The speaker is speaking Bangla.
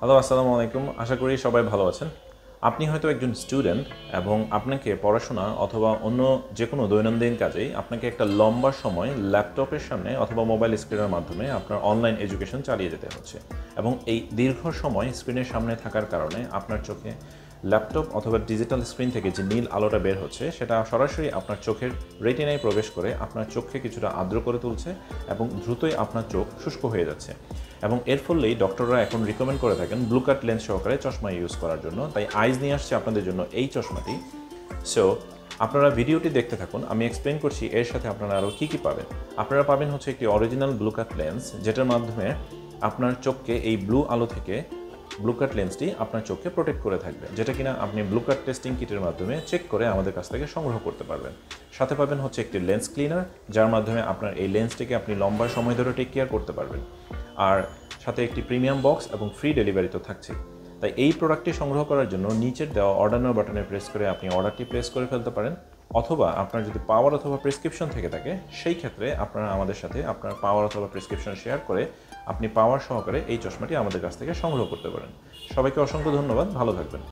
হ্যালো, আসসালামু আলাইকুম। আশা করি সবাই ভালো আছেন। আপনি হয়তো একজন স্টুডেন্ট এবং আপনাকে পড়াশোনা অথবা অন্য যেকোনো দৈনন্দিন কাজেই আপনাকে একটা লম্বা সময় ল্যাপটপের সামনে অথবা মোবাইল স্ক্রিনের মাধ্যমে আপনার অনলাইন এডুকেশন চালিয়ে যেতে হচ্ছে। এবং এই দীর্ঘ সময় স্ক্রিনের সামনে থাকার কারণে আপনার চোখে ল্যাপটপ অথবা ডিজিটাল স্ক্রিন থেকে যে নীল আলোটা বের হচ্ছে সেটা সরাসরি আপনার চোখের রেটিনায় প্রবেশ করে আপনার চোখকে কিছুটা আর্দ্র করে তুলছে এবং দ্রুতই আপনার চোখ শুষ্ক হয়ে যাচ্ছে। এবং এর ফলেই ডক্টররা এখন রিকমেন্ড করে থাকেন ব্লু কাট লেন্স সহকারে চশমা ইউজ করার জন্য। তাই আইজ নিয়ে আসছে আপনাদের জন্য এই চশমাটি। সো আপনারা ভিডিওটি দেখতে থাকুন, আমি এক্সপ্লেন করছি এর সাথে আপনারা আরও কী কী পাবেন। আপনারা পাবেন হচ্ছে একটি অরিজিনাল ব্লু কাট লেন্স, যেটার মাধ্যমে আপনার চোখকে এই ব্লু আলো থেকে ব্লু কাট লেন্সটি আপনার চোখকে প্রোটেক্ট করে থাকবে, যেটা কিনা আপনি ব্লু কাট টেস্টিং কিটের মাধ্যমে চেক করে আমাদের কাছ থেকে সংগ্রহ করতে পারবেন। সাথে পাবেন হচ্ছে একটি লেন্স ক্লিনার, যার মাধ্যমে আপনার এই লেন্সটিকে আপনি লম্বা সময় ধরে টেক কেয়ার করতে পারবেন। আর সাথে একটি প্রিমিয়াম বক্স এবং ফ্রি ডেলিভারি তো থাকছে। তাই এই প্রোডাক্টটি সংগ্রহ করার জন্য নিচের দেওয়া অর্ডার নাও বাটনে প্রেস করে আপনি অর্ডারটি প্লেস করে ফেলতে পারেন, অথবা আপনার যদি পাওয়ার অথবা প্রেসক্রিপশন থেকে থাকে সেই ক্ষেত্রে আপনারা আমাদের সাথে আপনার পাওয়ার অথবা প্রেসক্রিপশন শেয়ার করে আপনি পাওয়ার সহকারে এই চশমাটি আমাদের কাছ থেকে সংগ্রহ করতে পারেন। সবাইকে অসংখ্য ধন্যবাদ, ভালো থাকবেন।